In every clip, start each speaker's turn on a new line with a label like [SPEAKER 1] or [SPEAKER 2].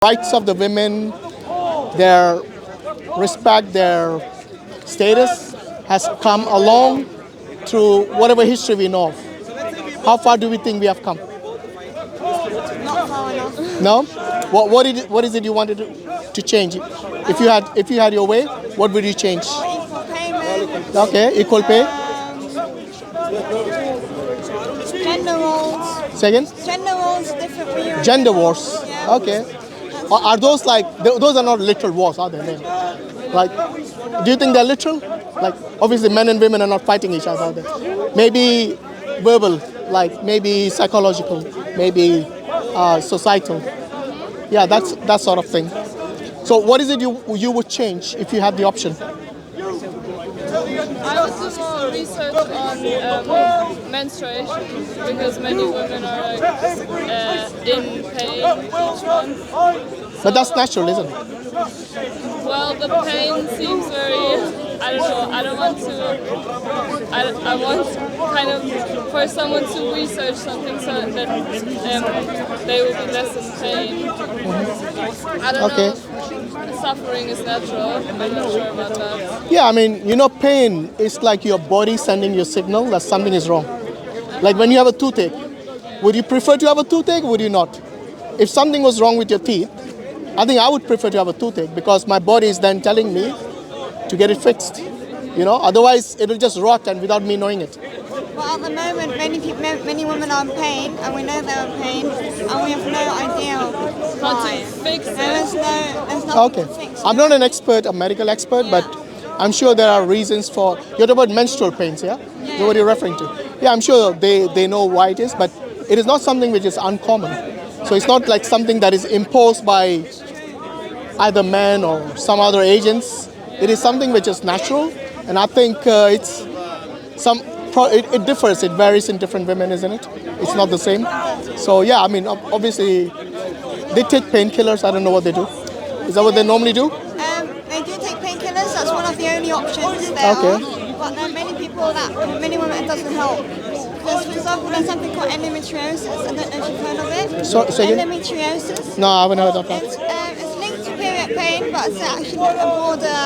[SPEAKER 1] rights of the women, their respect, their status has come along through whatever history we know of. How far do we think we have come?
[SPEAKER 2] Not far enough.
[SPEAKER 1] No? What is it you wanted to change? If you had your way, what would you change?
[SPEAKER 2] Equal payment.
[SPEAKER 1] Okay, equal pay.
[SPEAKER 2] Gender roles.
[SPEAKER 1] Second,
[SPEAKER 2] Gender roles different for you.
[SPEAKER 1] gender wars.
[SPEAKER 2] Yeah.
[SPEAKER 1] Okay. Are those those are not literal wars, are they? Then? Like, do you think they're literal? Like, obviously men and women are not fighting each other, are they? Maybe verbal, like maybe psychological, maybe societal. Yeah, that sort of thing. So what is it you would change if you had the option?
[SPEAKER 3] I would do more research on menstruation because many women are in pain each month.
[SPEAKER 1] But that's natural, isn't it?
[SPEAKER 3] Well, the pain seems very, I don't know, I don't want to, I want kind of for someone to research something so that they will be less in pain. I don't know if suffering is natural, I'm not sure about that.
[SPEAKER 1] Yeah, I mean, pain is like your body sending you a signal that something is wrong. Like when you have a toothache, would you prefer to have a toothache or would you not? If something was wrong with your teeth, I think I would prefer to have a toothache because my body is then telling me to get it fixed. Otherwise it'll just rot and without me knowing it.
[SPEAKER 2] Well, at the moment, many women are in pain, and we know they're in pain, and we have no idea why.
[SPEAKER 3] Fix it.
[SPEAKER 2] There's nothing
[SPEAKER 1] Okay.
[SPEAKER 2] to fix.
[SPEAKER 1] I'm not an expert, a medical expert, but I'm sure there are reasons for. You're talking about menstrual pains, yeah? Is that what you're referring to? Yeah, I'm sure they know why it is, but it is not something which is uncommon. So it's not like something that is imposed by either men or some other agents. It is something which is natural, and I think it differs. It varies in different women, isn't it? It's not the same. So yeah, I mean, obviously, they take painkillers. I don't know what they do. Is that what they normally do?
[SPEAKER 2] They do take painkillers. That's one of the only options there
[SPEAKER 1] Okay.
[SPEAKER 2] are. But there are many women it doesn't help. Because, for example, there's something called endometriosis. I don't know if you've heard of it.
[SPEAKER 1] Say again?
[SPEAKER 2] Endometriosis.
[SPEAKER 1] No, I haven't heard of that.
[SPEAKER 2] It's linked to period pain, but it's actually a broader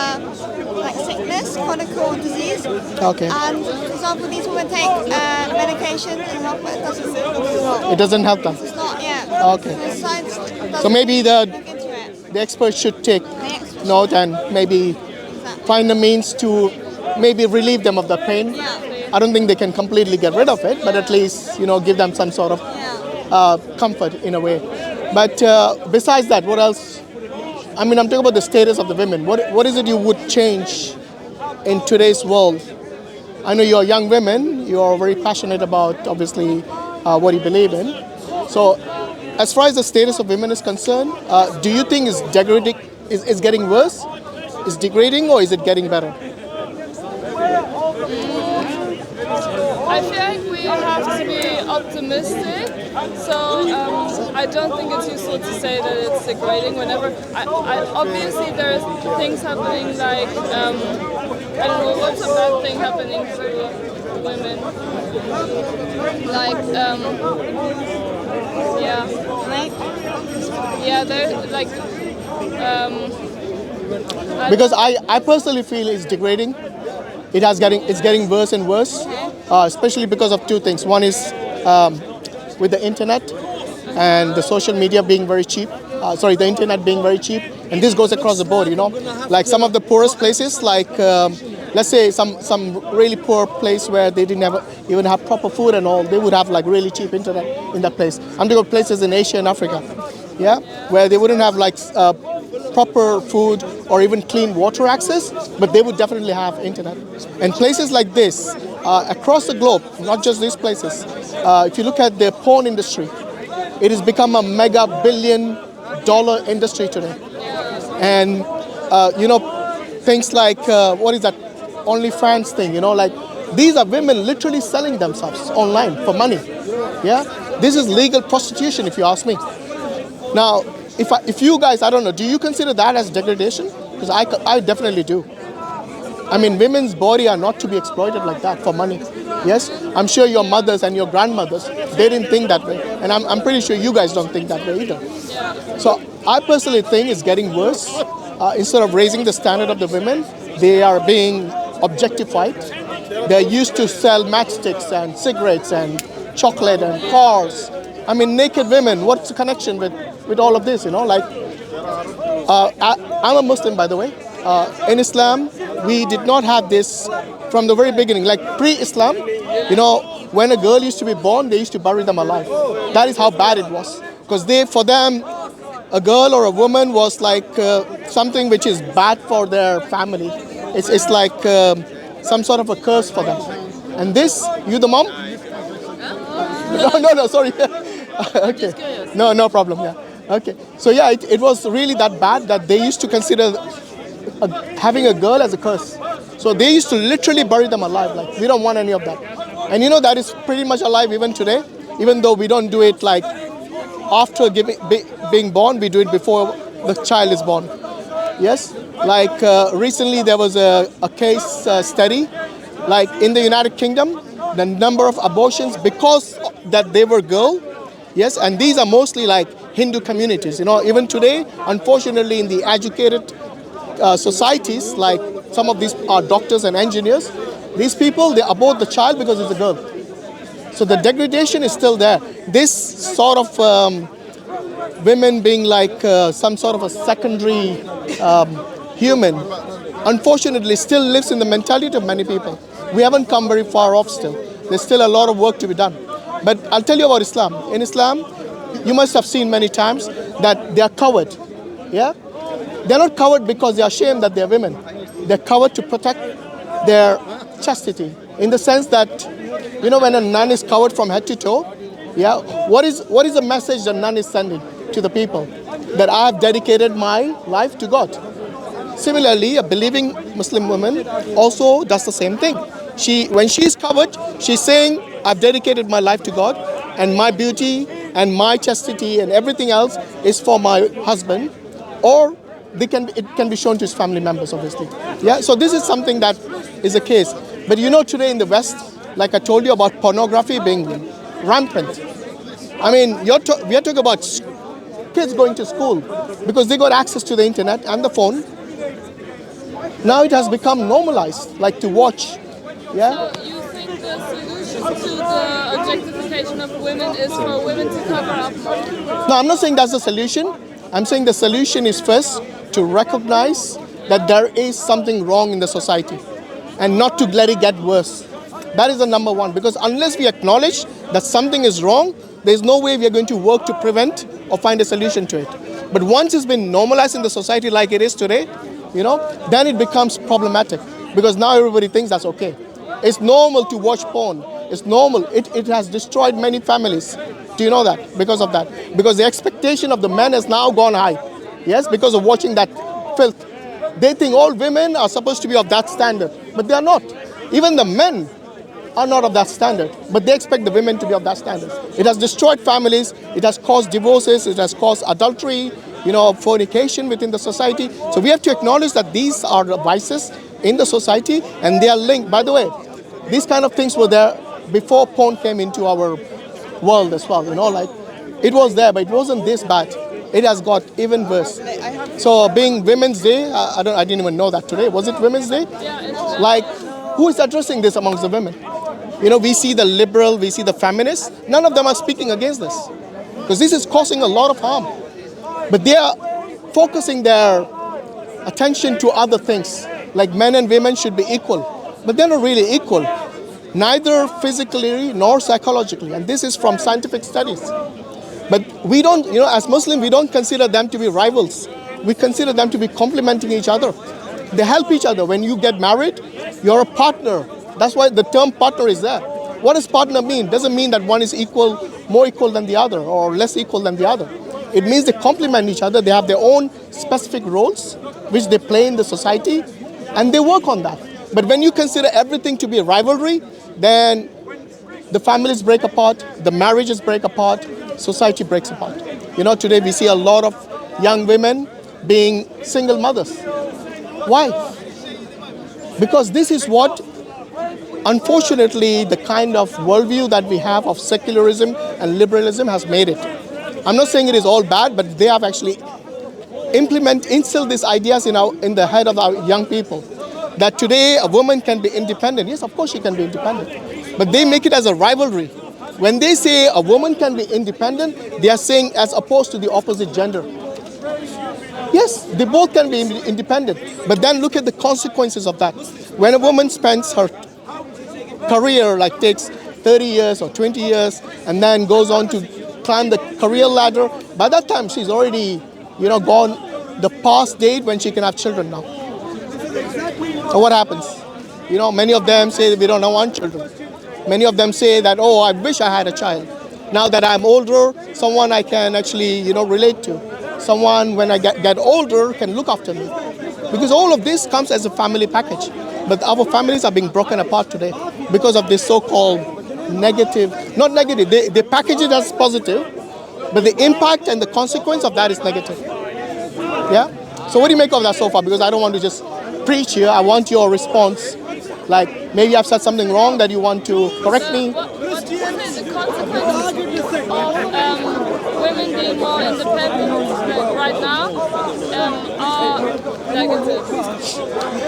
[SPEAKER 2] sickness, chronic disease.
[SPEAKER 1] Okay.
[SPEAKER 2] And for example, these women take medication to help, but it doesn't help.
[SPEAKER 1] It doesn't help them.
[SPEAKER 2] It's not, yeah.
[SPEAKER 1] Okay.
[SPEAKER 2] The science
[SPEAKER 1] So maybe
[SPEAKER 2] doesn't look into it.
[SPEAKER 1] the experts should take
[SPEAKER 2] The experts
[SPEAKER 1] note and maybe
[SPEAKER 2] Exactly.
[SPEAKER 1] find a means to maybe relieve them of the pain.
[SPEAKER 2] Yeah.
[SPEAKER 1] I don't think they can completely get rid of it, but at least give them some sort of comfort in a way. But besides that, what else? I mean, I'm talking about the status of the women. What is it you would change in today's world? I know you're young women. You are very passionate about, obviously, what you believe in. So, as far as the status of women is concerned, do you think it's degrading? Is getting worse? Is degrading, or is it getting better?
[SPEAKER 3] I feel like we have to be optimistic, so I don't think it's useful to say that it's degrading. Whenever, obviously there's things happening like, I don't know, what's a bad thing happening to women? Like, they're like,
[SPEAKER 1] Because I personally feel it's degrading. It's getting worse and worse, especially because of two things. One is with the internet and the social media being very cheap. The internet being very cheap, and this goes across the board. Like some of the poorest places, like let's say some really poor place where they didn't even have proper food and all, they would have like really cheap internet in that place. I'm talking about places in Asia and Africa, yeah, where they wouldn't have like proper food or even clean water access, but they would definitely have internet. And places like this, across the globe, not just these places, if you look at the porn industry, it has become a mega billion-dollar industry today. And, things like, what is that, OnlyFans thing, like these are women literally selling themselves online for money. Yeah, this is legal prostitution if you ask me. Now, if you guys, I don't know, do you consider that as degradation? Because I definitely do. I mean, women's body are not to be exploited like that for money. Yes, I'm sure your mothers and your grandmothers they didn't think that way. And I'm pretty sure you guys don't think that way either. So I personally think it's getting worse. Instead of raising the standard of the women, they are being objectified. They're used to sell matchsticks and cigarettes and chocolate and cars. I mean, naked women, what's the connection with all of this, Like, I'm a Muslim, by the way. In Islam, we did not have this from the very beginning. Like pre-Islam, when a girl used to be born, they used to bury them alive. That is how bad it was. Because for them, a girl or a woman was like something which is bad for their family. It's like some sort of a curse for them. And this, you the mom? No, sorry. Okay. No problem, yeah. Okay. So yeah, it was really that bad that they used to consider having a girl as a curse. So they used to literally bury them alive. Like, we don't want any of that. And that is pretty much alive even today, even though we don't do it like after being born, we do it before the child is born. Yes? Like recently there was a case study, like in the United Kingdom, the number of abortions because that they were girl. Yes, and these are mostly like Hindu communities. Even today, unfortunately, in the educated societies, like some of these are doctors and engineers, these people, they abort the child because it's a girl. So the degradation is still there. This sort of women being like some sort of a secondary human, unfortunately, still lives in the mentality of many people. We haven't come very far off still. There's still a lot of work to be done. But I'll tell you about Islam. In Islam, you must have seen many times that they are covered. Yeah? They're not covered because they are ashamed that they're women. They're covered to protect their chastity. In the sense that, when a nun is covered from head to toe, yeah, what is the message the nun is sending to the people? That I have dedicated my life to God. Similarly, a believing Muslim woman also does the same thing. When she's covered, she's saying, I've dedicated my life to God, and my beauty and my chastity and everything else is for my husband, or it can be shown to his family members, obviously. Yeah. So this is something that is the case. But today in the West, like I told you about pornography being rampant. I mean, we are talking about kids going to school because they got access to the internet and the phone. Now it has become normalized, like to watch. Yeah.
[SPEAKER 3] So you think the solution to the objectification of women is for women to cover up more?
[SPEAKER 1] No, I'm not saying that's the solution. I'm saying the solution is first to recognize that there is something wrong in the society and not to let it get worse. That is the number one, because unless we acknowledge that something is wrong, there's no way we are going to work to prevent or find a solution to it. But once it's been normalized in the society like it is today, then it becomes problematic because now everybody thinks that's okay. It's normal to watch porn. It's normal. It has destroyed many families. Do you know that? Because of that. Because the expectation of the men has now gone high. Yes, because of watching that filth. They think all women are supposed to be of that standard, but they are not. Even the men are not of that standard, but they expect the women to be of that standard. It has destroyed families. It has caused divorces. It has caused adultery, fornication within the society. So we have to acknowledge that these are the vices in the society and they are linked. By the way, these kind of things were there before porn came into our world as well. Like it was there, but it wasn't this bad. It has got even worse. So being Women's Day, I didn't even know that today. Was it Women's Day? Like, who is addressing this amongst the women? We see the liberal, we see the feminists. None of them are speaking against this because this is causing a lot of harm. But they are focusing their attention to other things, like men and women should be equal. But they're not really equal, neither physically nor psychologically. And this is from scientific studies. But we don't, as Muslims, we don't consider them to be rivals. We consider them to be complementing each other. They help each other. When you get married, you're a partner. That's why the term partner is there. What does partner mean? Doesn't mean that one is equal, more equal than the other, or less equal than the other. It means they complement each other. They have their own specific roles, which they play in the society, and they work on that. But when you consider everything to be a rivalry, then the families break apart, the marriages break apart, society breaks apart. Today we see a lot of young women being single mothers. Why? Because this is what unfortunately, the kind of worldview that we have of secularism and liberalism has made it. I'm not saying it is all bad, but they have actually instilled these ideas in the head of our young people. That today a woman can be independent. Yes, of course she can be independent. But they make it as a rivalry. When they say a woman can be independent, they are saying as opposed to the opposite gender. Yes, they both can be independent. But then look at the consequences of that. When a woman spends her career, like takes 30 years or 20 years, and then goes on to climb the career ladder, by that time she's already, gone the past date when she can have children now. So what happens? Many of them say we don't want children. Many of them say that, oh, I wish I had a child. Now that I'm older, someone I can actually, relate to. Someone, when I get older, can look after me. Because all of this comes as a family package. But our families are being broken apart today because of this so-called negative, not negative, they package it as positive, but the impact and the consequence of that is negative. Yeah? So what do you make of that so far? Because I don't want to just preach here. I want your response. Like, maybe I've said something wrong that you want to correct me.
[SPEAKER 3] What do you say the consequences of women being more independent right now are negative?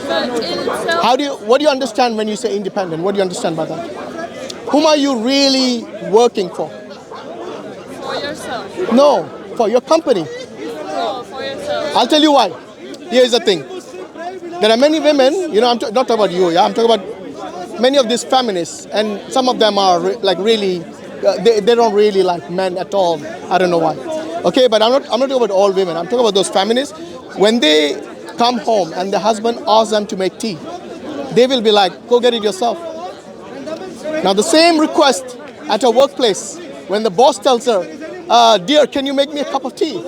[SPEAKER 3] But in itself,
[SPEAKER 1] What do you understand when you say independent? What do you understand by that? Whom are you really working for?
[SPEAKER 3] for yourself.
[SPEAKER 1] No, for your company.
[SPEAKER 3] No, for yourself.
[SPEAKER 1] I'll tell you why. Here's the thing. There are many women, I'm not talking about you, yeah? I'm talking about many of these feminists, and some of them are really, they don't really like men at all. I don't know why. Okay, but I'm not talking about all women. I'm talking about those feminists. When they come home and the husband asks them to make tea, they will be like, go get it yourself. Now the same request at her workplace, when the boss tells her, dear, can you make me a cup of tea?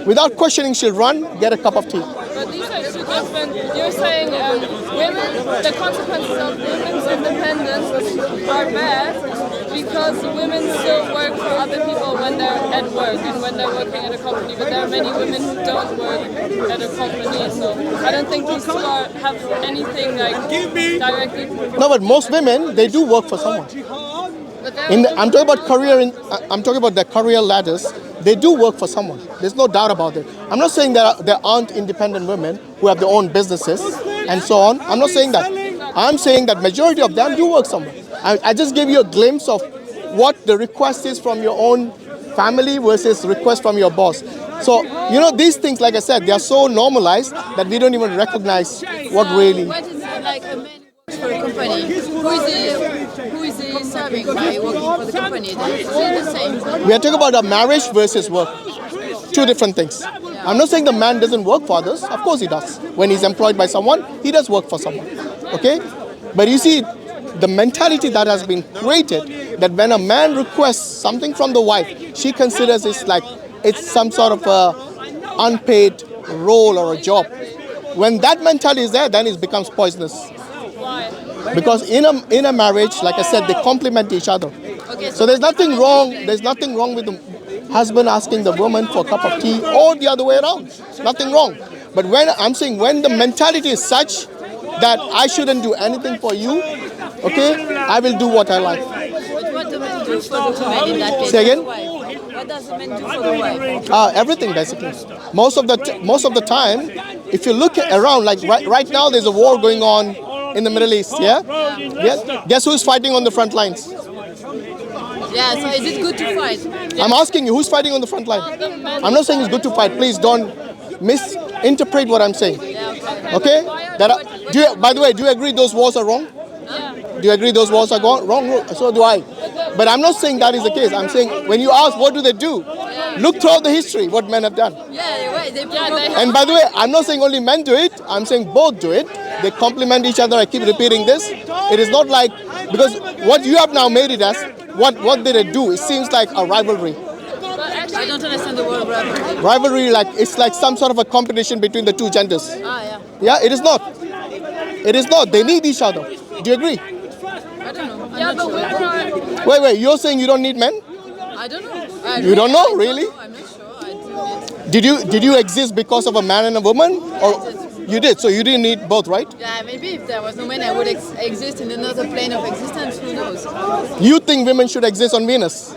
[SPEAKER 1] Without questioning, she'll run, get a cup of tea.
[SPEAKER 3] But these are two different. You're saying women, the consequences of women's independence are bad because women still work for other people when they're at work and when they're working at a company. But there are many women who don't work at a company, so I don't think these two have anything directly.
[SPEAKER 1] No, but most women, they do work for someone. I'm talking about I'm talking about the career ladders. They do work for someone. There's no doubt about it. I'm not saying that there aren't independent women who have their own businesses and so on. I'm not saying that. I'm saying that majority of them do work somewhere. I just gave you a glimpse of what the request is from your own family versus request from your boss. So, these things, like I said, they are so normalized that we don't even recognize what really.
[SPEAKER 4] What is it like a man works for a company? Who is he serving by working for the company? Is it the same?
[SPEAKER 1] We are talking about a marriage versus work. Two different things. I'm not saying the man doesn't work for others. Of course he does. When he's employed by someone, he does work for someone. Okay? But you see, the mentality that has been created, that when a man requests something from the wife, she considers it's some sort of a unpaid role or a job. When that mentality is there, then it becomes poisonous.
[SPEAKER 3] Why?
[SPEAKER 1] Because in a marriage, like I said, they complement each other.
[SPEAKER 4] Okay,
[SPEAKER 1] So there's nothing wrong. There's nothing wrong with the husband asking the woman for a cup of tea, or the other way around. Nothing wrong. But when the mentality is such that I shouldn't do anything for you, okay, I will do what I like.
[SPEAKER 4] But what do men do for the woman in that case?
[SPEAKER 1] Say again?
[SPEAKER 4] What does the man do for the wife?
[SPEAKER 1] Everything basically. Most of the time, if you look around, like right now, there's a war going on in the Middle East. Yeah. Guess who's fighting on the front lines?
[SPEAKER 4] Yeah, so is it good to fight?
[SPEAKER 1] I'm asking you, who's fighting on the front line? I'm not saying it's good to fight. Please don't misinterpret what I'm saying. Okay? By the way, do you agree those wars are wrong? Do you agree those wars are wrong? So do I. But I'm not saying that is the case. I'm saying when you ask what do they do, look throughout the history what men have done.
[SPEAKER 4] Yeah, you're right.
[SPEAKER 1] And by the way, I'm not saying only men do it. I'm saying both do it. They complement each other. I keep repeating this. It is not like, because what you have now made it as, what did they do? It seems like a rivalry.
[SPEAKER 4] I don't understand the word rivalry.
[SPEAKER 1] Rivalry, it's like some sort of a competition between the two genders.
[SPEAKER 4] Yeah.
[SPEAKER 1] Yeah, it is not. It is not. They need each other. Do you agree?
[SPEAKER 4] I don't know.
[SPEAKER 3] Yeah, but women are.
[SPEAKER 1] Wait, you're saying you don't need men?
[SPEAKER 4] I don't know.
[SPEAKER 1] You don't know, really?
[SPEAKER 4] I'm not sure. I do.
[SPEAKER 1] Did you exist because of a man and a woman? Or You did, so you didn't need both, right?
[SPEAKER 4] Yeah, maybe if there was no man, I would exist in another plane of existence. Who knows?
[SPEAKER 1] You think women should exist on Venus?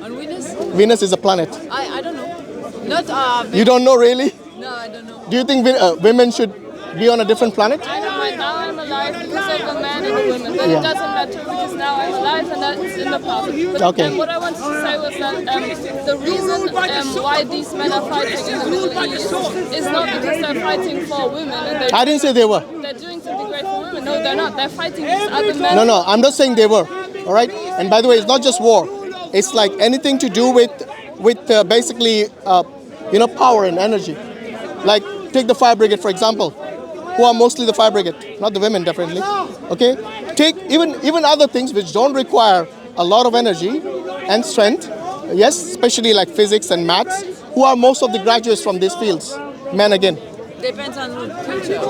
[SPEAKER 4] On Venus?
[SPEAKER 1] Venus is a planet.
[SPEAKER 4] I don't know. Not
[SPEAKER 1] You don't know really?
[SPEAKER 4] No, I don't know.
[SPEAKER 1] Do you think women should be on a different planet?
[SPEAKER 3] I know right now I'm alive because of the man and the women, but it doesn't matter because now I'm alive and that's in the past. But
[SPEAKER 1] Okay.
[SPEAKER 3] what I wanted to say was that the reason why these men are fighting in the Middle East is not because they're fighting for women and
[SPEAKER 1] I didn't say they were.
[SPEAKER 3] they're doing something great for women. No, they're not. They're fighting these other men.
[SPEAKER 1] No, I'm not saying they were. All right. And by the way, it's not just war. It's like anything to do with basically power and energy. Like take the fire brigade for example, who are mostly the fire brigade, not the women definitely. Okay. Take even other things which don't require a lot of energy and strength. Yes, especially like physics and maths. Who are most of the graduates from these fields? Men again.
[SPEAKER 4] Depends on culture.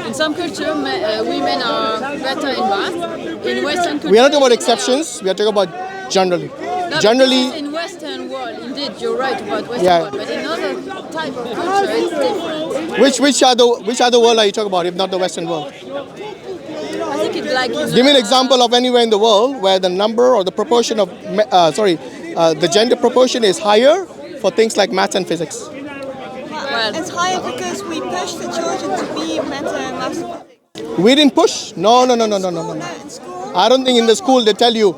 [SPEAKER 4] In some culture, women are better in math. In Western culture,
[SPEAKER 1] We are not talking about exceptions. We are talking about generally.
[SPEAKER 4] no,
[SPEAKER 1] Generally,
[SPEAKER 4] because in Western world, indeed, you're right about Western
[SPEAKER 1] Yeah.
[SPEAKER 4] world. But in other type of culture, it's different.
[SPEAKER 1] which other world are you talking about if not the Western world?
[SPEAKER 4] I think it's like
[SPEAKER 1] Give me an example of anywhere in the world where the number or the proportion of, the gender proportion is higher for things like maths and physics.
[SPEAKER 4] Well,
[SPEAKER 2] It's higher because we push the children to be better in mathematics.
[SPEAKER 1] We didn't push. No.
[SPEAKER 2] No, in school.
[SPEAKER 1] I don't think in the school they tell you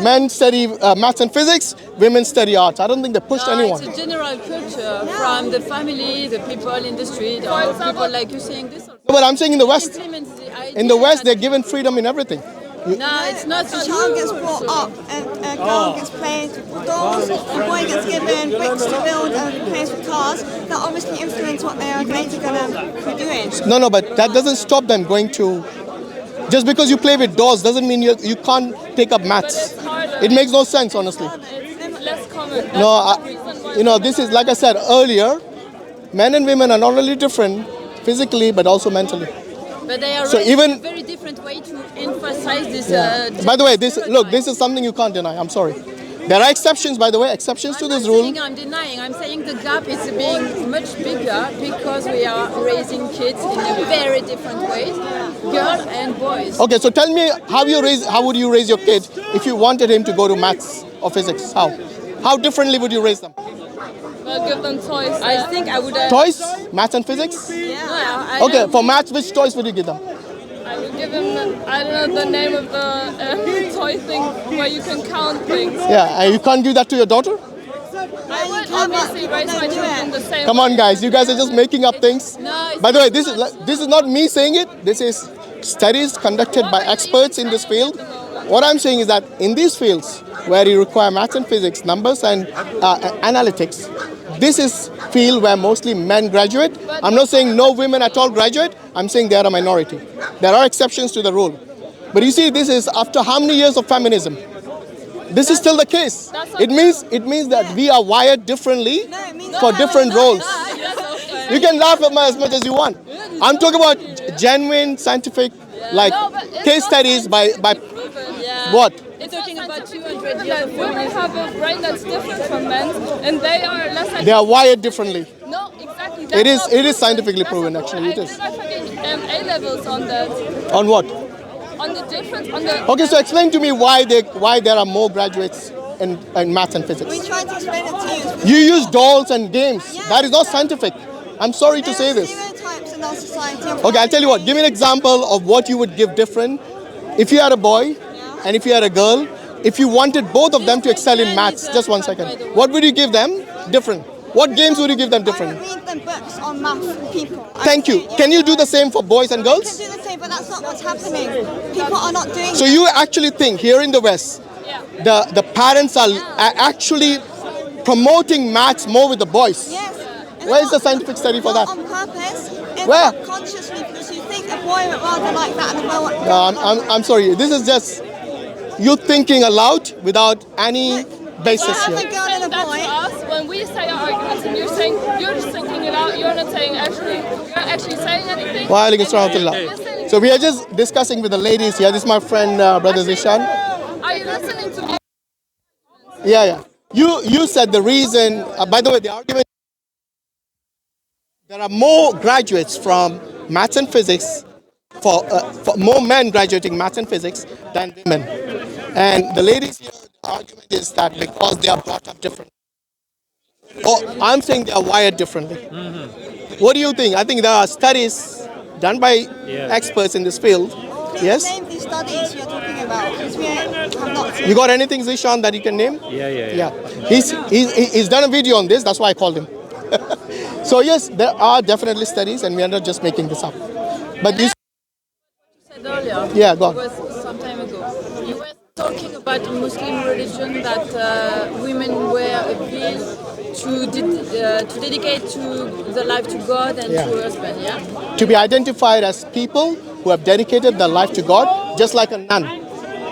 [SPEAKER 1] men study maths and physics, women study arts. I don't think they pushed anyone.
[SPEAKER 4] It's a general culture from the family, the people in the street, or people like you saying this.
[SPEAKER 1] No, but I'm saying in the West.
[SPEAKER 4] Implement the idea
[SPEAKER 1] In the West,
[SPEAKER 4] that-
[SPEAKER 1] they're given freedom in everything.
[SPEAKER 4] No, it's not
[SPEAKER 2] A
[SPEAKER 4] true.
[SPEAKER 2] child gets brought up and a girl gets played with dolls, a boy gets given bricks to build and plays with cars. That obviously influence what they are later going to be doing.
[SPEAKER 1] No, but that doesn't stop them going to. Just because you play with dolls doesn't mean you can't take up maths.
[SPEAKER 3] It's harder.
[SPEAKER 1] It makes no sense, honestly.
[SPEAKER 3] It's less common.
[SPEAKER 1] No,
[SPEAKER 3] That's the reason why
[SPEAKER 1] this is like I said earlier. Men and women are not only different physically but also mentally.
[SPEAKER 4] But they are
[SPEAKER 1] So
[SPEAKER 4] raised in
[SPEAKER 1] even-
[SPEAKER 4] a very different way to emphasize this.
[SPEAKER 1] By the way, this is something you can't deny. I'm sorry. There are exceptions, by the way, exceptions to
[SPEAKER 4] I'm
[SPEAKER 1] this
[SPEAKER 4] not
[SPEAKER 1] rule.
[SPEAKER 4] saying I'm denying. I'm saying the gap is being much bigger because we are raising kids in a very different ways, girls and boys.
[SPEAKER 1] Okay, so tell me how would you raise your kid if you wanted him to go to maths or physics? How differently would you raise them?
[SPEAKER 3] Well, give them toys.
[SPEAKER 4] I think I would.
[SPEAKER 1] Toys, maths and physics. Okay, for maths, which toys would you give them?
[SPEAKER 3] I would give him, I don't know the name of the toy thing where you can count things.
[SPEAKER 1] Yeah, and you can't give that to your daughter.
[SPEAKER 3] I would obviously raise my children the same
[SPEAKER 1] Come on, guys, you guys are just making up things.
[SPEAKER 4] No, it's
[SPEAKER 1] By the way, this is not me saying it. This is studies conducted by experts in this field. What I'm saying is that in these fields where you require maths and physics, numbers and analytics, this is field where mostly men graduate. I'm not saying no women at all graduate. I'm saying they are a minority. There are exceptions to the rule. But you see, this is after how many years of feminism? This is still the case. It means that we are wired differently for different roles. You can laugh at me as much as you want. I'm talking about genuine scientific, like case studies by what?
[SPEAKER 4] They're talking about 200 years
[SPEAKER 3] that
[SPEAKER 4] of
[SPEAKER 3] women have a brain that's different from men, and they are less.
[SPEAKER 1] They are wired differently.
[SPEAKER 3] No, exactly.
[SPEAKER 1] It is scientifically proven, actually, it is.
[SPEAKER 3] Did I forget A levels on that?
[SPEAKER 1] On what?
[SPEAKER 3] On the difference on the.
[SPEAKER 1] Okay, so explain to me why there are more graduates in maths and physics.
[SPEAKER 2] We tried to explain it to you.
[SPEAKER 1] You use dolls and games. That is not scientific. I'm sorry to say
[SPEAKER 2] There are
[SPEAKER 1] this.
[SPEAKER 2] stereotypes in our society.
[SPEAKER 1] Okay, I'll tell you what. Give me an example of what you would give different. If you had a boy and if you had a girl, if you wanted both of them to excel in maths, just one second, what would you give them different? What games would you give them
[SPEAKER 2] I
[SPEAKER 1] different?
[SPEAKER 2] would read them books on math people.
[SPEAKER 1] Thank you. Can you do the same for boys and
[SPEAKER 2] I can
[SPEAKER 1] girls?
[SPEAKER 2] do the same, but that's not what's happening. People are not doing
[SPEAKER 1] So you actually think here in the West, the parents are actually promoting maths more with the boys?
[SPEAKER 2] Yes. And
[SPEAKER 1] Where is the
[SPEAKER 2] not-
[SPEAKER 1] scientific study for
[SPEAKER 2] not
[SPEAKER 1] that?
[SPEAKER 2] on purpose. It's
[SPEAKER 1] Where?
[SPEAKER 2] consciously because you think a boy would rather like that and a girl.
[SPEAKER 1] No, I'm sorry. This is just you thinking aloud without any basis
[SPEAKER 2] Well,
[SPEAKER 1] here.
[SPEAKER 2] a girl and a
[SPEAKER 3] That's
[SPEAKER 2] boy.
[SPEAKER 3] us when we say our arguments, and you're saying you're just thinking it out. You're not saying you're actually saying anything.
[SPEAKER 1] Wa alaikum salam wa rahmatullah. So we are just discussing with the ladies here. This is my friend, brother Zishan.
[SPEAKER 3] Are you listening to me?
[SPEAKER 1] Yeah. You said the reason. By the way, the argument. There are more graduates from maths and physics for more men graduating maths and physics than women. And the ladies here, the argument is that because they are brought up differently. Oh, I'm saying they are wired differently. What do you think? I think there are studies done by experts in this field. Yes?
[SPEAKER 2] Name the studies you're talking about, because we have not seen.
[SPEAKER 1] You got anything, Zishan, that you can name?
[SPEAKER 5] Yeah.
[SPEAKER 1] He's done a video on this. That's why I called him. So yes, there are definitely studies, and we are not just making this up. But you
[SPEAKER 4] said earlier,
[SPEAKER 1] Yeah, go on.
[SPEAKER 4] it was some time ago. You were talking about Muslim religion that women were appealed to dedicate to the life to God and
[SPEAKER 1] Yeah.
[SPEAKER 4] to husband, yeah?
[SPEAKER 1] to be identified as people who have dedicated their life to God, just like a nun.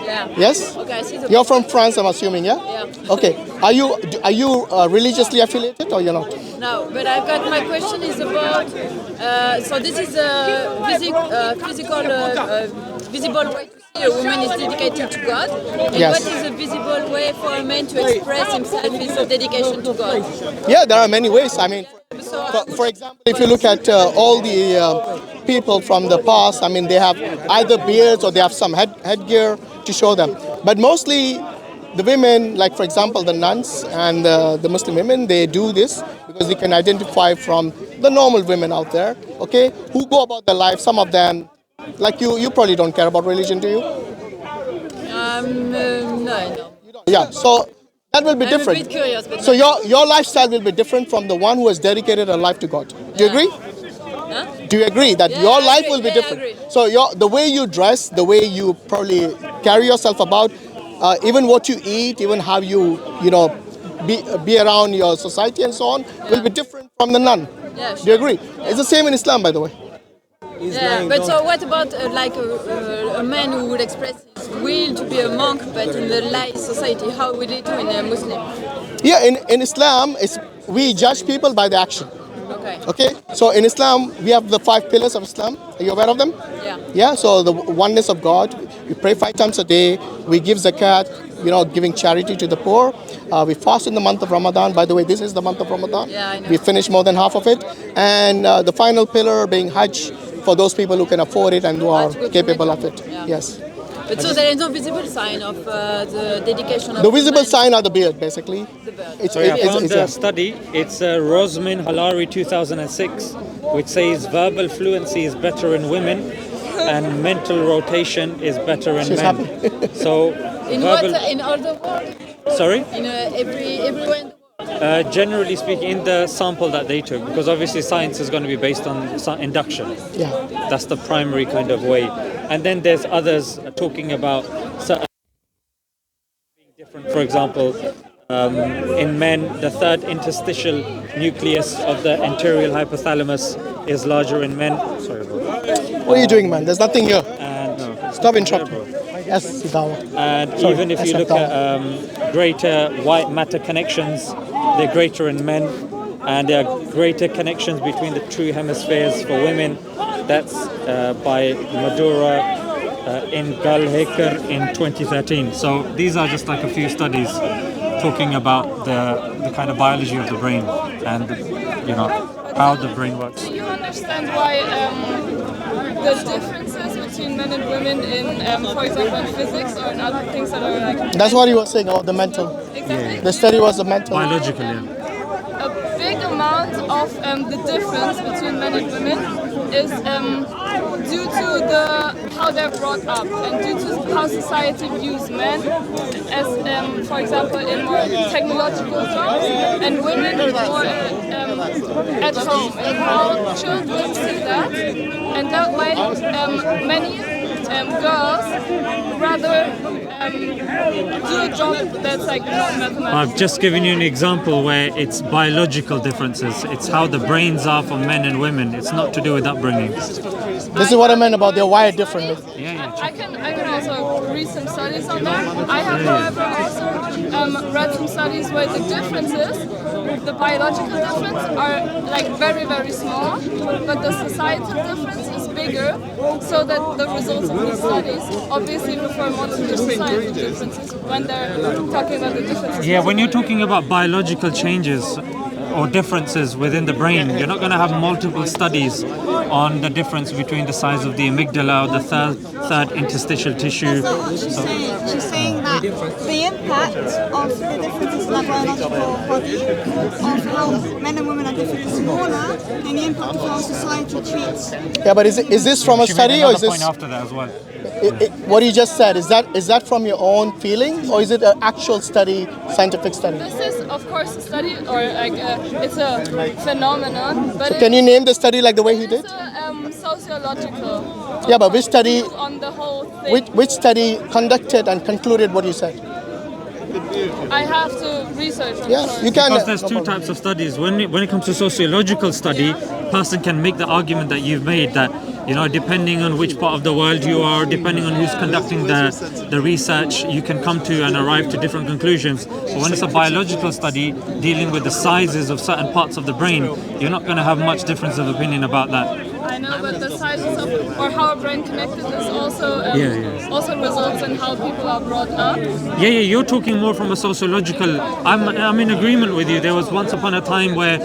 [SPEAKER 4] Yeah.
[SPEAKER 1] Yes?
[SPEAKER 4] Okay, I see the
[SPEAKER 1] You're from France, I'm assuming, yeah?
[SPEAKER 4] Yeah.
[SPEAKER 1] Okay. Are you religiously affiliated or you're not?
[SPEAKER 4] No, but I've got my question is about. So this is a visible way to see a woman is dedicated to God. And
[SPEAKER 1] Yes.
[SPEAKER 4] what is a visible way for a man to express himself is a dedication to God?
[SPEAKER 1] Yeah, there are many ways. I mean,
[SPEAKER 4] So
[SPEAKER 1] for example, if you look at all the people from the past, I mean, they have either beards or they have some headgear to show them. But mostly the women, like for example, the nuns and the Muslim women, they do this because they can identify from the normal women out there, okay, who go about their life. Some of them, like you probably don't care about religion, do you?
[SPEAKER 4] no.
[SPEAKER 1] Yeah, so that will be
[SPEAKER 4] I'm
[SPEAKER 1] different.
[SPEAKER 4] a bit curious, but
[SPEAKER 1] So your lifestyle will be different from the one who has dedicated her life to God. Do you agree?
[SPEAKER 4] Huh?
[SPEAKER 1] Do you agree that
[SPEAKER 4] Yeah,
[SPEAKER 1] your
[SPEAKER 4] I
[SPEAKER 1] life
[SPEAKER 4] agree.
[SPEAKER 1] will be
[SPEAKER 4] Yeah, I
[SPEAKER 1] different?
[SPEAKER 4] agree.
[SPEAKER 1] So the way you dress, the way you probably carry yourself about, even what you eat, even how you be around your society and so on, will be different from the nun.
[SPEAKER 4] Yeah,
[SPEAKER 1] Do you agree? It's the same in Islam, by the way.
[SPEAKER 4] Yeah, but so what about like a man who would express his will to be a monk, but in the lay society, how will he do in a Muslim?
[SPEAKER 1] Yeah, in Islam, we judge people by the action.
[SPEAKER 4] Okay.
[SPEAKER 1] Okay, so in Islam, we have the 5 pillars of Islam. Are you aware of them?
[SPEAKER 4] Yeah.
[SPEAKER 1] Yeah, so the oneness of God. We pray 5 times a day. We give zakat, giving charity to the poor. We fast in the month of Ramadan. By the way, this is the month of Ramadan.
[SPEAKER 4] Yeah, I know.
[SPEAKER 1] We finish more than half of it. And the final pillar being Hajj for those people who can afford it and who are
[SPEAKER 4] to go to
[SPEAKER 1] capable
[SPEAKER 4] Mecca.
[SPEAKER 1] of it.
[SPEAKER 4] Yeah.
[SPEAKER 1] Yes.
[SPEAKER 4] But so there is no visible sign of the dedication of
[SPEAKER 1] The visible
[SPEAKER 4] women.
[SPEAKER 1] sign are the beard, basically.
[SPEAKER 4] The bird.
[SPEAKER 1] It's,
[SPEAKER 5] I found
[SPEAKER 1] yeah.
[SPEAKER 5] a study. It's Rosmin Halari 2006, which says verbal fluency is better in women and mental rotation is better in
[SPEAKER 1] She's
[SPEAKER 5] men.
[SPEAKER 1] happy.
[SPEAKER 5] So
[SPEAKER 4] In
[SPEAKER 5] verbal.
[SPEAKER 4] what? In all the world?
[SPEAKER 5] Sorry.
[SPEAKER 4] In everywhere in the world?
[SPEAKER 5] Generally speaking, in the sample that they took, because obviously science is going to be based on induction.
[SPEAKER 1] Yeah.
[SPEAKER 5] That's the primary kind of way. And then there's others talking about certain being different. For example, in men, the third interstitial nucleus of the anterior hypothalamus is larger in men. Sorry, bro.
[SPEAKER 1] What are you doing, man? There's nothing here.
[SPEAKER 5] And
[SPEAKER 1] Stop interrupting. Yes, Sidawa.
[SPEAKER 5] And
[SPEAKER 1] Sorry,
[SPEAKER 5] even if you
[SPEAKER 1] I
[SPEAKER 5] look
[SPEAKER 1] stepped
[SPEAKER 5] at greater white matter connections, they're greater in men, and there are greater connections between the two hemispheres for women. That's by Madura in Galheker in 2013. So these are just like a few studies talking about the kind of biology of the brain and how the brain works.
[SPEAKER 3] Do you understand why the differences between men and women in, for example, in physics or in other things that are like...
[SPEAKER 1] That's what you were saying about the mental.
[SPEAKER 3] Exactly.
[SPEAKER 1] The study was the mental.
[SPEAKER 5] Biological, yeah.
[SPEAKER 3] A big amount of the difference between men and women is due to how they're brought up and due to how society views men as, for example, in more technological jobs and women more at home, and how children see that, and that way many girls rather do a job that's like not mathematical.
[SPEAKER 5] I've just given you an example where it's biological differences. It's how the brains are for men and women. It's not to do with upbringing.
[SPEAKER 1] This is what I meant about they're wired differently.
[SPEAKER 3] I can also read some studies on that. I have, however, also read some studies where the differences, the biological difference, are like very, very small, but the societal difference is bigger, so that the results of these studies obviously refer more to the societal differences when they're talking about the differences.
[SPEAKER 5] Yeah, when you're talking about biological changes, or differences within the brain. You're not going to have multiple studies on the difference between the size of the amygdala or the third interstitial tissue.
[SPEAKER 2] That's not what she's saying. She's saying that the impact of the differences in our biological body, of how men and women are different is smaller than the impact of how society treats.
[SPEAKER 1] Yeah, but is this from a
[SPEAKER 5] She made
[SPEAKER 1] study or
[SPEAKER 5] another
[SPEAKER 1] is this
[SPEAKER 5] point after that as well.
[SPEAKER 1] what you just said? Is that from your own feeling or is it an actual study, scientific study?
[SPEAKER 3] This is, of course, a study, or like it's a phenomenon. But
[SPEAKER 1] So can you name the study like the way he did?
[SPEAKER 3] it's sociological.
[SPEAKER 1] Yeah, but which study?
[SPEAKER 3] On the whole thing,
[SPEAKER 1] Which study conducted and concluded what you said?
[SPEAKER 3] I have to research. I'm
[SPEAKER 1] Yeah,
[SPEAKER 3] sorry.
[SPEAKER 1] you can.
[SPEAKER 5] Because there's two types of studies. When it comes to sociological study, person can make the argument that you've made that, you know, depending on which part of the world you are, depending on who's conducting the research, you can come to and arrive to different conclusions. But when it's a biological study dealing with the sizes of certain parts of the brain, you're not going to have much difference of opinion about that.
[SPEAKER 3] I know, but the sizes of, or how a brain connected is also also results in how people are brought up.
[SPEAKER 5] Yeah, you're talking more from a sociological. I'm in agreement with you. There was once upon a time where,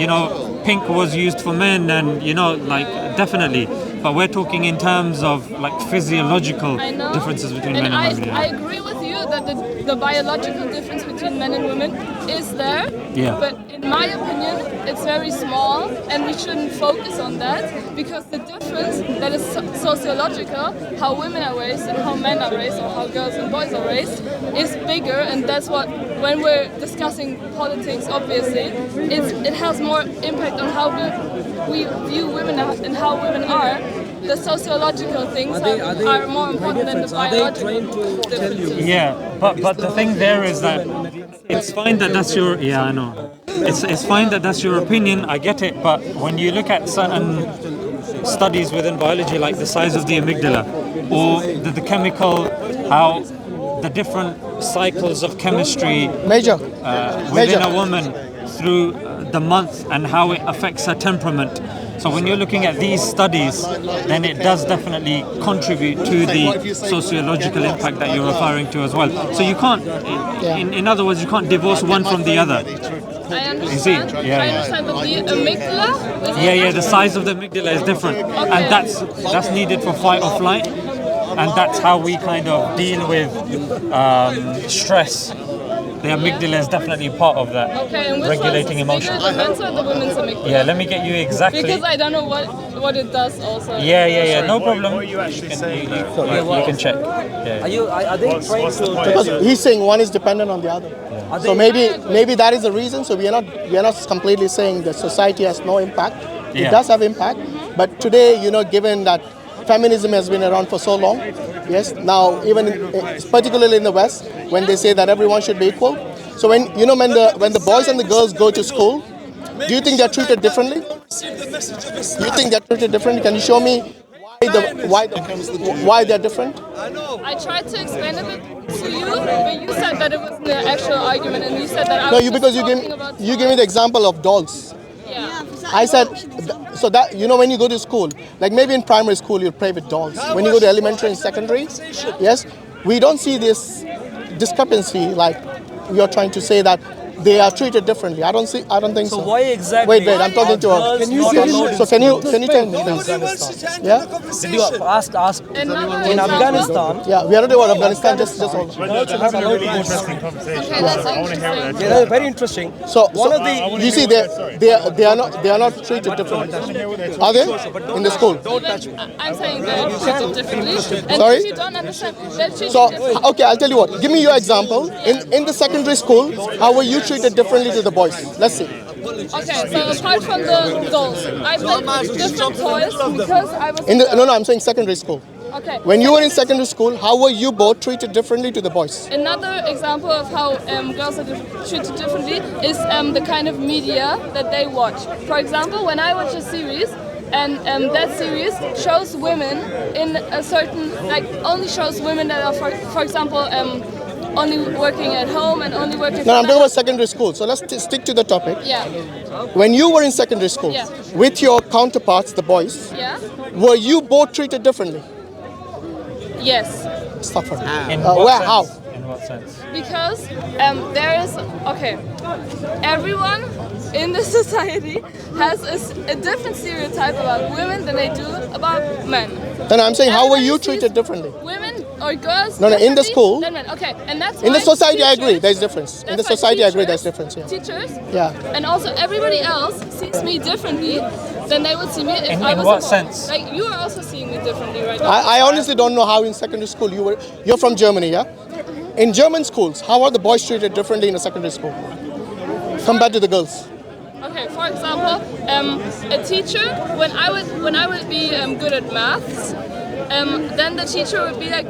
[SPEAKER 5] you know, pink was used for men, and you know, like definitely. But we're talking in terms of like physiological
[SPEAKER 3] I know.
[SPEAKER 5] differences between
[SPEAKER 3] and
[SPEAKER 5] men and women.
[SPEAKER 3] I agree with you that the biological difference between men and women is there.
[SPEAKER 5] Yeah.
[SPEAKER 3] But in my opinion, it's very small, and we shouldn't focus on that because the difference that is sociological, how women are raised and how men are raised, or how girls and boys are raised, is bigger, and that's what, when we're discussing politics, obviously, it has more impact on how we view women and how women are. The sociological things are more important than the biological differences.
[SPEAKER 5] Yeah, but the thing there is that it's fine that that's your, yeah, I know. It's fine that that's your opinion, I get it, but when you look at certain studies within biology, like the size of the amygdala, or the chemical, how the different cycles of chemistry within a woman through the month and how it affects her temperament. So when you're looking at these studies, then it does definitely contribute to the sociological impact that you're referring to as well. So you can't, in other words, you can't divorce one from the other.
[SPEAKER 3] I understand.
[SPEAKER 5] Yeah,
[SPEAKER 3] I understand, but the amygdala.
[SPEAKER 5] Yeah. The size of the amygdala is different, and that's needed for fight or flight, and that's how we kind of deal with stress. The amygdala is definitely part of that,
[SPEAKER 3] Okay, and which
[SPEAKER 5] regulating
[SPEAKER 3] one is
[SPEAKER 5] emotions.
[SPEAKER 3] bigger, the men's or the women's amygdala?
[SPEAKER 5] Yeah, let me get you exactly.
[SPEAKER 3] Because I don't know what it does also.
[SPEAKER 5] Yeah, no problem. You can check. Yeah.
[SPEAKER 6] Are they trying to
[SPEAKER 1] Because he's saying one is dependent on the other. So maybe that is the reason. So we are not completely saying that society has no impact. It
[SPEAKER 5] Yeah.
[SPEAKER 1] does have impact. But today, you know, given that feminism has been around for so long, yes, now even particularly in the West, when they say that everyone should be equal. So when the boys and the girls go to school, do you think they're treated differently? You think they're treated differently? Can you show me why they're different?
[SPEAKER 3] I tried to explain a bit to you, but you said that it was the actual argument, and you said that I
[SPEAKER 1] No,
[SPEAKER 3] was
[SPEAKER 1] you
[SPEAKER 3] just
[SPEAKER 1] because
[SPEAKER 3] talking about
[SPEAKER 1] you gave me the example of dolls.
[SPEAKER 3] Yeah.
[SPEAKER 1] I said, so that, you know, when you go to school, like maybe in primary school you play with dolls. When you go to elementary and secondary, yes, we don't see this discrepancy like you're trying to say that they are treated differently. I don't think so.
[SPEAKER 6] So why exactly?
[SPEAKER 1] Wait, I'm talking to her.
[SPEAKER 6] Can you
[SPEAKER 1] can you tell me? Yeah?
[SPEAKER 6] Did you ask
[SPEAKER 3] Another
[SPEAKER 6] in
[SPEAKER 3] example.
[SPEAKER 6] Afghanistan?
[SPEAKER 1] Yeah, we are not about Afghanistan, just hold on.
[SPEAKER 3] Okay, that's interesting.
[SPEAKER 6] Yeah, very interesting.
[SPEAKER 1] So
[SPEAKER 6] One of the
[SPEAKER 1] you see they are not treated differently. Are they? In the school?
[SPEAKER 3] I'm saying they're treated differently. And
[SPEAKER 1] Sorry?
[SPEAKER 3] if you don't understand, they're treated
[SPEAKER 1] So,
[SPEAKER 3] differently.
[SPEAKER 1] okay, I'll tell you what. Give me your example. In the secondary school, how were you treated differently to the boys? Let's see.
[SPEAKER 3] Okay, so apart from the dolls, I played with different toys because I was.
[SPEAKER 1] No, I'm saying secondary school.
[SPEAKER 3] Okay.
[SPEAKER 1] When you were in secondary school, how were you both treated differently to the boys?
[SPEAKER 3] Another example of how girls are treated differently is the kind of media that they watch. For example, when I watch a series, and that series shows women in a certain, like, only shows women that are, for example, only working at home and only working.
[SPEAKER 1] No, I'm talking about secondary school. So let's stick to the topic.
[SPEAKER 3] Yeah.
[SPEAKER 1] When you were in secondary school,
[SPEAKER 3] Yeah.
[SPEAKER 1] with your counterparts, the boys,
[SPEAKER 3] Yeah.
[SPEAKER 1] were you both treated differently?
[SPEAKER 3] Yes.
[SPEAKER 1] Suffer.
[SPEAKER 5] In
[SPEAKER 1] Where?
[SPEAKER 5] sense?
[SPEAKER 1] How?
[SPEAKER 5] In what sense?
[SPEAKER 3] Because there is, okay, everyone in the society has a different stereotype about women than they do about men.
[SPEAKER 1] Then I'm saying, how were you
[SPEAKER 3] Everybody
[SPEAKER 1] treated
[SPEAKER 3] sees
[SPEAKER 1] differently?
[SPEAKER 3] Women or girls
[SPEAKER 1] No, in the
[SPEAKER 3] differently
[SPEAKER 1] school.
[SPEAKER 3] than men. Okay, and that's
[SPEAKER 1] In the
[SPEAKER 3] why
[SPEAKER 1] society, I agree.
[SPEAKER 3] teachers-
[SPEAKER 1] There's difference. In the
[SPEAKER 3] that's why
[SPEAKER 1] society, I agree.
[SPEAKER 3] teachers-
[SPEAKER 1] There's difference. Yeah.
[SPEAKER 3] Teachers,
[SPEAKER 1] Yeah.
[SPEAKER 3] and also everybody else sees me differently than they would see me if I
[SPEAKER 5] In
[SPEAKER 3] was
[SPEAKER 5] what
[SPEAKER 3] a boy.
[SPEAKER 5] sense?
[SPEAKER 3] Like you are also seeing me differently right now.
[SPEAKER 1] I honestly don't know how in secondary school you're from Germany, yeah? In German schools, how are the boys treated differently in a secondary school compared to the girls?
[SPEAKER 3] Okay, for example, a teacher, when I would be good at maths, then the teacher would be like,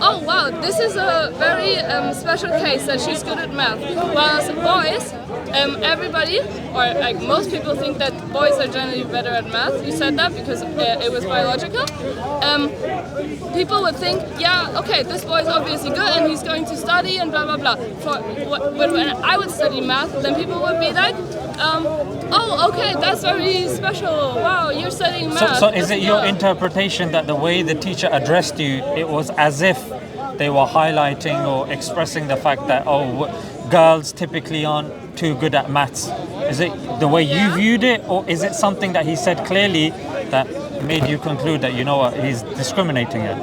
[SPEAKER 3] oh wow, this is a very special case that she's good at math. Whereas boys, everybody, or like most people think that boys are generally better at math. You said that because it was biological. People would think, yeah, okay, this boy is obviously good and he's going to study and blah blah blah. But when I would study math, then people would be like, oh, okay, that's very special. Wow, you're studying math.
[SPEAKER 5] So is it your interpretation that the way the teacher addressed you, it was as if they were highlighting or expressing the fact that, girls typically aren't too good at maths? Is it the way you viewed it, or is it something that he said clearly that made you conclude that, you know what, he's discriminating here?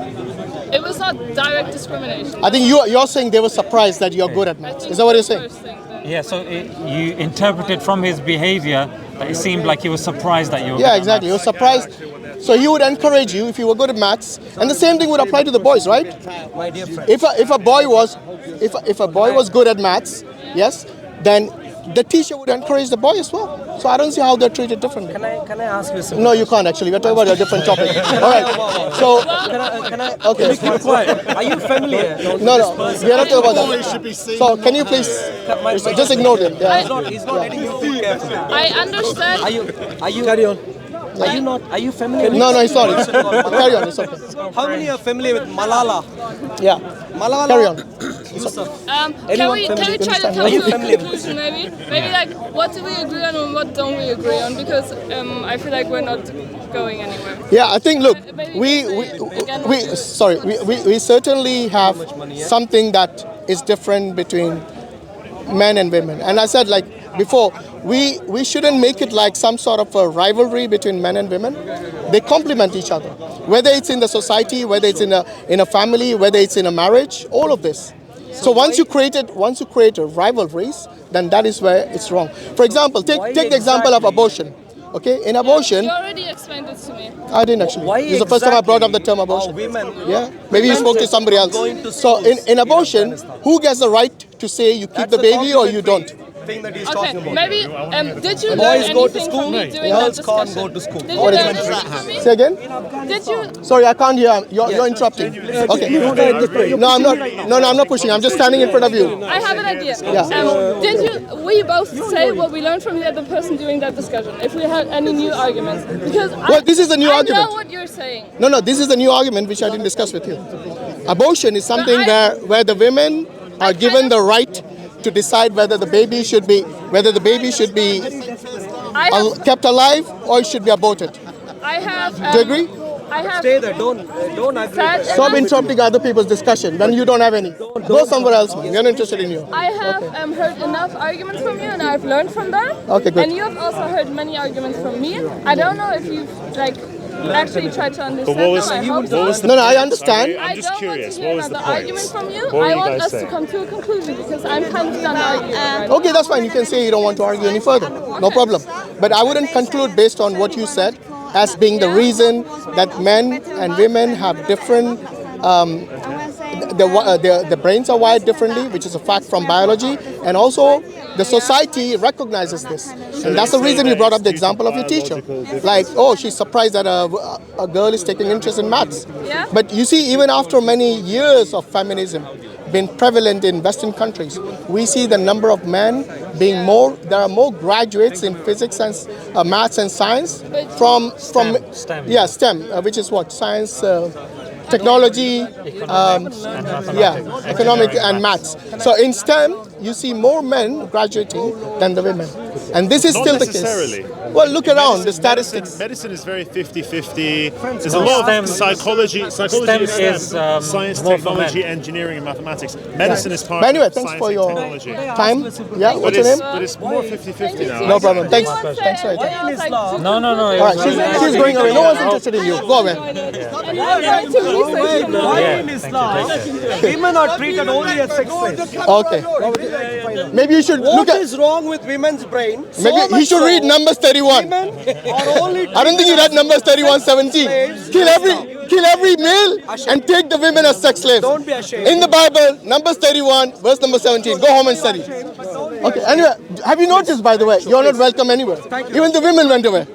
[SPEAKER 3] It was not direct discrimination.
[SPEAKER 1] I think you're saying they were surprised that you're good at
[SPEAKER 3] I
[SPEAKER 1] maths.
[SPEAKER 3] think
[SPEAKER 1] Is that what you're
[SPEAKER 3] that's
[SPEAKER 1] saying?
[SPEAKER 3] the first thing that-
[SPEAKER 5] Yeah, so you interpreted from his behavior that it seemed like he was surprised that you were good
[SPEAKER 1] Yeah,
[SPEAKER 5] at
[SPEAKER 1] exactly. He
[SPEAKER 5] maths.
[SPEAKER 1] was surprised. So he would encourage you if you were good at maths, and the same thing would apply to the boys, right?
[SPEAKER 6] My dear friend.
[SPEAKER 1] If a boy was good at maths, yes, then the teacher would encourage the boy as well. So I don't see how they're treated differently.
[SPEAKER 6] Can I ask you something?
[SPEAKER 1] No, you can't actually. We're talking about a different topic. All right. So
[SPEAKER 6] Can I
[SPEAKER 1] okay.
[SPEAKER 6] keep quiet? Are you familiar?
[SPEAKER 1] No, we're not talking about that. So can you please just ignore him? Yeah.
[SPEAKER 6] He's not letting you too carefully.
[SPEAKER 3] I understand.
[SPEAKER 6] Are you carry on? Are you familiar?
[SPEAKER 1] No, it's not. Carry on. It's okay.
[SPEAKER 6] How many are familiar with Malala?
[SPEAKER 1] Yeah.
[SPEAKER 6] Malala.
[SPEAKER 1] Carry on.
[SPEAKER 3] Can we try to come
[SPEAKER 6] Are you
[SPEAKER 3] to a
[SPEAKER 6] familiar?
[SPEAKER 3] conclusion maybe? Maybe like what do we agree on and what don't we agree on? Because I feel like we're not going anywhere.
[SPEAKER 1] Yeah, I think. Look,
[SPEAKER 3] Maybe
[SPEAKER 1] we certainly have something that is different between men and women. And I said, like before, we shouldn't make it like some sort of a rivalry between men and women. They complement each other. Whether it's in the society, whether it's in a family, whether it's in a marriage, all of this. So once you create a rivalries, then that is where it's wrong. For example, take the example of abortion. Okay, in abortion,
[SPEAKER 3] You already explained this to me.
[SPEAKER 1] I didn't actually.
[SPEAKER 6] Why
[SPEAKER 1] This is the first time I brought up the term
[SPEAKER 6] exactly
[SPEAKER 1] abortion.
[SPEAKER 6] are women?
[SPEAKER 1] Yeah, maybe you spoke to somebody else.
[SPEAKER 6] Going to
[SPEAKER 1] So
[SPEAKER 6] schools
[SPEAKER 1] in abortion, who gets the right to say you keep the baby or you don't?
[SPEAKER 6] Thing that he's
[SPEAKER 3] Okay,
[SPEAKER 6] talking about.
[SPEAKER 3] maybe did you learn
[SPEAKER 6] Boys go to
[SPEAKER 3] anything
[SPEAKER 6] school,
[SPEAKER 3] from me during
[SPEAKER 6] girls
[SPEAKER 3] that
[SPEAKER 6] can't
[SPEAKER 3] discussion?
[SPEAKER 6] go to school.
[SPEAKER 3] Did you
[SPEAKER 1] What is
[SPEAKER 3] learn
[SPEAKER 1] it?
[SPEAKER 3] anything from me?
[SPEAKER 1] Say again?
[SPEAKER 3] Did you?
[SPEAKER 1] Sorry, I can't hear. You're interrupting. Okay. No, I'm not. No, I'm not pushing. I'm just standing in front of you.
[SPEAKER 3] I have an idea.
[SPEAKER 1] Yeah.
[SPEAKER 3] Did you? We both say what we learned from the other person during that discussion. If we had any new arguments, because
[SPEAKER 1] Well, this is a new
[SPEAKER 3] I
[SPEAKER 1] argument.
[SPEAKER 3] know what you're saying.
[SPEAKER 1] No, this is a new argument which I didn't discuss with you. Abortion is something where the women are given the right to decide whether the baby should be
[SPEAKER 3] I have.
[SPEAKER 1] kept alive or it should be aborted.
[SPEAKER 3] I have.
[SPEAKER 1] Do you agree?
[SPEAKER 3] I have.
[SPEAKER 6] Stay there. Don't agree.
[SPEAKER 3] said
[SPEAKER 1] Stop
[SPEAKER 3] enough-
[SPEAKER 1] interrupting other people's discussion when you don't have any. Go somewhere else, man. We're not interested in you.
[SPEAKER 3] I have heard enough arguments from you, and I've learned from them.
[SPEAKER 1] Okay, good.
[SPEAKER 3] And you have also heard many arguments from me. I don't know if you've actually tried to understand
[SPEAKER 7] what was-
[SPEAKER 3] them. I hope so.
[SPEAKER 1] No, I understand.
[SPEAKER 7] I'm just
[SPEAKER 3] I don't
[SPEAKER 7] curious.
[SPEAKER 3] want to hear
[SPEAKER 7] What was the
[SPEAKER 3] another
[SPEAKER 7] point?
[SPEAKER 3] argument from you.
[SPEAKER 7] What were
[SPEAKER 3] I
[SPEAKER 7] you
[SPEAKER 3] want
[SPEAKER 7] guys
[SPEAKER 3] us to
[SPEAKER 7] saying?
[SPEAKER 3] come to a conclusion because I'm kind of done arguing. Right now.
[SPEAKER 1] Okay, that's fine. You can say you don't want to argue any further. No problem. But I wouldn't conclude based on what you said as being the reason that men and women have different. The brains are wired differently, which is a fact from biology, and also the society recognizes this, and that's the reason you brought up the example of your teacher. Like, oh, she's surprised that a girl is taking interest in maths.
[SPEAKER 3] Yeah.
[SPEAKER 1] But you see, even after many years of feminism being prevalent in Western countries, we see the number of men being more. There are more graduates in physics and maths and science from
[SPEAKER 5] STEM.
[SPEAKER 1] Yeah, STEM, which is what science. Technology, economic and maths. So in STEM, you see more men graduating than the women. And this is
[SPEAKER 7] Not
[SPEAKER 1] still the
[SPEAKER 7] necessarily.
[SPEAKER 1] case. Well, look around, the statistics.
[SPEAKER 7] Medicine is very 50-50. There's a
[SPEAKER 5] No,
[SPEAKER 7] lot
[SPEAKER 5] STEM-
[SPEAKER 7] of psychology. Psychology
[SPEAKER 5] STEM
[SPEAKER 7] is
[SPEAKER 5] is,
[SPEAKER 7] science,
[SPEAKER 5] more for
[SPEAKER 7] technology,
[SPEAKER 5] men.
[SPEAKER 7] engineering, and mathematics. Medicine is part
[SPEAKER 1] But anyway,
[SPEAKER 7] of
[SPEAKER 1] thanks
[SPEAKER 7] science
[SPEAKER 1] for
[SPEAKER 7] and
[SPEAKER 1] your
[SPEAKER 7] technology.
[SPEAKER 1] time. Yeah, what's your name?
[SPEAKER 7] But it's more 50-50 now.
[SPEAKER 1] No problem. Thanks.
[SPEAKER 3] Anyone say
[SPEAKER 1] Thanks for your
[SPEAKER 3] anything
[SPEAKER 1] time.
[SPEAKER 3] else, like,
[SPEAKER 5] No, no, no.
[SPEAKER 1] All right, she's going away. No one's interested in you. Go away.
[SPEAKER 3] I'm going to research on
[SPEAKER 6] Why
[SPEAKER 5] Yeah,
[SPEAKER 6] in
[SPEAKER 5] thank
[SPEAKER 6] Islam
[SPEAKER 5] you, take
[SPEAKER 6] women are treated only as sex slaves?
[SPEAKER 1] Okay. Maybe you should look
[SPEAKER 6] What
[SPEAKER 1] at.
[SPEAKER 6] is wrong with women's brain? So
[SPEAKER 1] Maybe he
[SPEAKER 6] much
[SPEAKER 1] should
[SPEAKER 6] so,
[SPEAKER 1] read Numbers 31.
[SPEAKER 6] women are only
[SPEAKER 1] I don't think you read Numbers 31:17. Kill every male and take the women as sex slaves.
[SPEAKER 6] Don't be ashamed.
[SPEAKER 1] In the Bible, Numbers 31, verse number 17. Go home and study. Okay, anyway, have you noticed, by the way, you're not welcome anywhere. Even the women went away.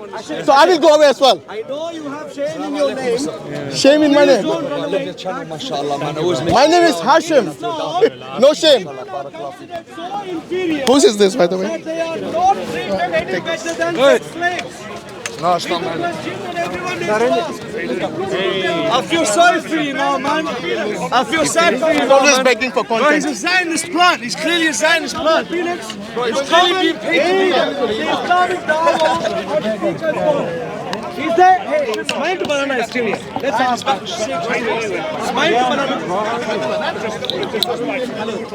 [SPEAKER 1] So I will go away as well.
[SPEAKER 6] I know you have shame in your name.
[SPEAKER 1] Shame in my name. My name is Hashim. No shame. Whose is this, by the way?
[SPEAKER 6] They are not treated any better than sex slaves.
[SPEAKER 8] No, it's not mine.
[SPEAKER 6] I feel sorry for you now, man. I feel sad for you now,
[SPEAKER 1] Always
[SPEAKER 6] man.
[SPEAKER 1] begging for
[SPEAKER 6] Bro, he's
[SPEAKER 1] content.
[SPEAKER 6] a Zionist plant. He's clearly a Zionist plant. He's clearly being paid to do that. He's there. Hey, Smile to Banana is still here. Let's ask him. Smile to Banana.